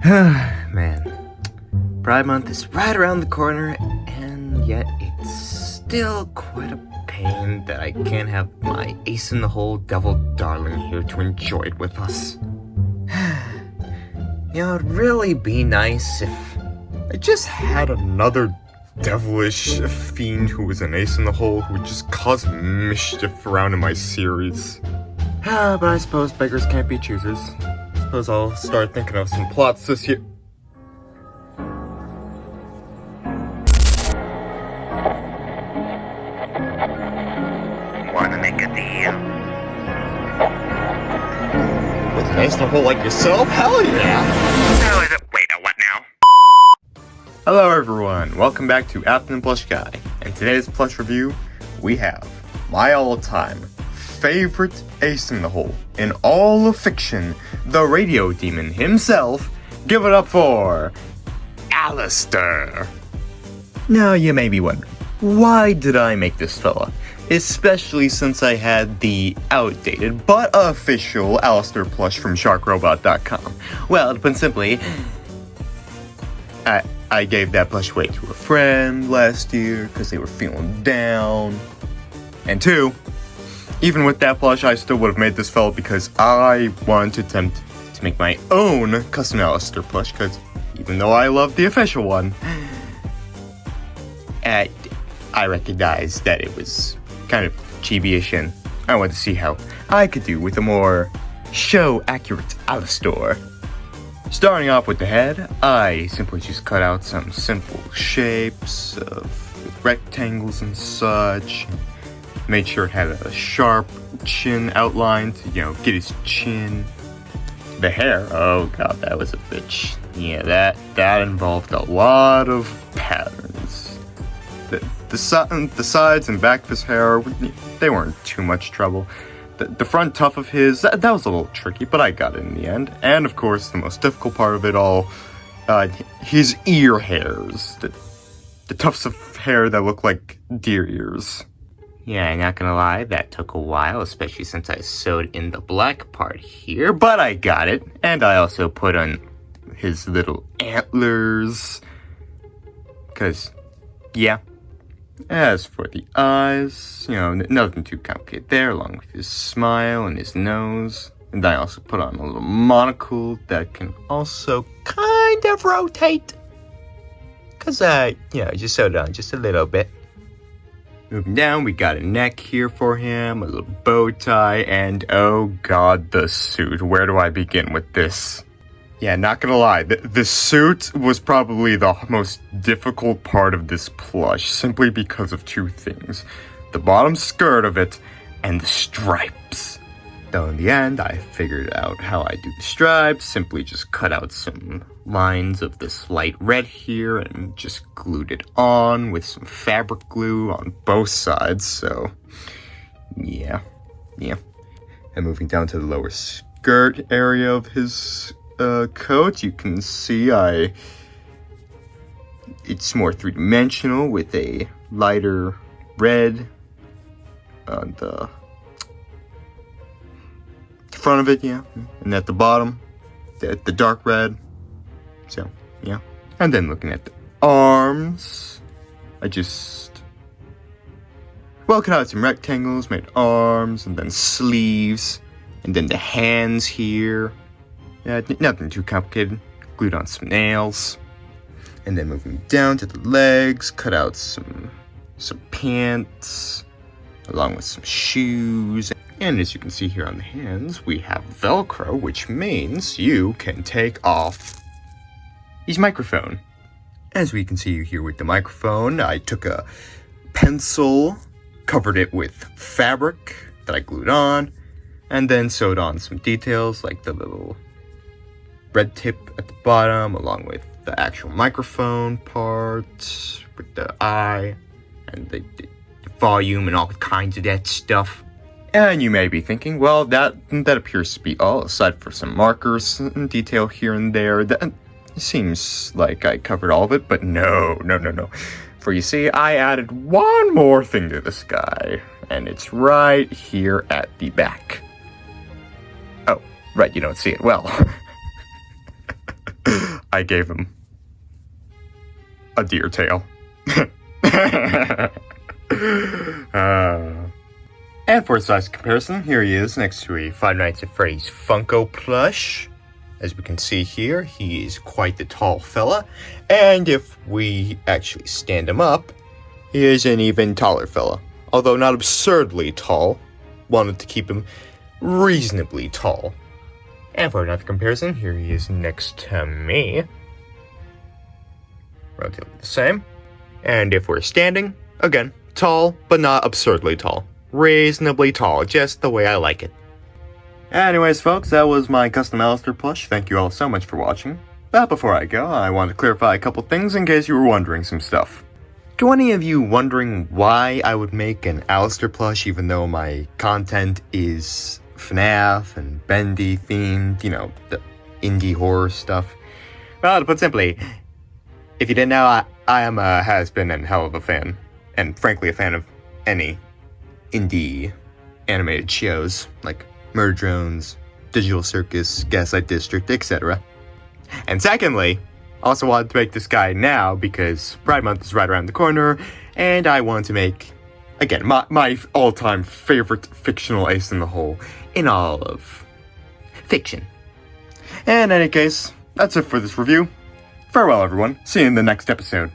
Man, Pride Month is right around the corner, and yet it's still quite a pain that I can't have my ace-in-the-hole devil darling here to enjoy it with us. It'd really be nice if I just had another devilish fiend who was an ace-in-the-hole who would just cause mischief around in my series. But I suppose beggars can't be choosers. Suppose I'll start thinking of some plots this year. Wanna make a deal? With an ace-in-the-hole like yourself? Hell yeah! Wait, what now? Hello everyone, welcome back to Afternoon Plush Guy. In today's plush review, we have my all-time favorite ace-in-the-hole in all of fiction, the radio demon himself. Give it up for Alastor. Now you may be wondering, why did I make this fella? Especially since I had the outdated but official Alastor plush from sharkrobot.com. Well, to put simply, I gave that plush away to a friend last year because they were feeling down. And two, even with that plush, I still would have made this fella because I wanted to attempt to make my own custom Alastor plush, because even though I love the official one, I recognized that it was kind of chibi-ish, and I wanted to see how I could do with a more show-accurate Alastor. Starting off with the head, I simply just cut out some simple shapes with rectangles and such. Made sure it had a sharp chin outline to, get his chin. The hair, oh god, that was a bitch. Yeah, that involved a lot of patterns. The sides and back of his hair, they weren't too much trouble. The front tuft of his, that was a little tricky, but I got it in the end. And of course, the most difficult part of it all, his ear hairs. The tufts of hair that look like deer ears. Yeah, I'm not gonna lie, that took a while, especially since I sewed in the black part here, but I got it. And I also put on his little antlers, because, yeah. As for the eyes, nothing too complicated there, along with his smile and his nose. And I also put on a little monocle that can also kind of rotate, because I just sewed it on just a little bit. Moving down, we got a neck here for him, a little bow tie, and oh god, the suit. Where do I begin with this? Yeah, not gonna lie, the suit was probably the most difficult part of this plush, simply because of two things. The bottom skirt of it, and the stripes. Though in the end, I figured out how I do the stripes, simply just cut out some lines of this light red here, and just glued it on with some fabric glue on both sides, so yeah. And moving down to the lower skirt area of his coat, you can see it's more three-dimensional with a lighter red on the front of it, and at the bottom, the dark red. So, yeah. And then looking at the arms, I just cut out some rectangles, made arms, and then sleeves, and then the hands here. Yeah, nothing too complicated. Glued on some nails. And then moving down to the legs, cut out some pants, along with some shoes. And as you can see here on the hands, we have Velcro, which means you can take off his microphone. As we can see here with the microphone, I took a pencil, covered it with fabric that I glued on, and then sewed on some details like the little red tip at the bottom, along with the actual microphone part, with the eye, and the volume, and all kinds of that stuff. And you may be thinking, well, that appears to be all, aside for some markers and detail here and there. That seems like I covered all of it, but no. For you see, I added one more thing to this guy, and it's right here at the back. Oh, right, you don't see it. Well, I gave him a deer tail. And for a size comparison, here he is next to a Five Nights at Freddy's Funko plush. As we can see here, he is quite the tall fella. And if we actually stand him up, he is an even taller fella. Although not absurdly tall, wanted to keep him reasonably tall. And for another comparison, here he is next to me. Relatively the same. And if we're standing, again, tall, but not absurdly tall. Reasonably tall, just the way I like it. Anyways, folks, that was my custom Alastor plush. Thank you all so much for watching. But before I go, I want to clarify a couple things in case you were wondering some stuff. To any of you wondering why I would make an Alastor plush even though my content is FNAF and Bendy themed, you know, the indie horror stuff. Well, to put simply, if you didn't know, I am a has-been and hell of a fan. And frankly, a fan of any indie animated shows, like Murder Drones, Digital Circus, Gaslight District, etc. And secondly, also wanted to make this guy now because Pride Month is right around the corner, and I want to make, again, my all-time favorite fictional ace in the hole in all of fiction. And in any case, that's it for this review. Farewell, everyone. See you in the next episode.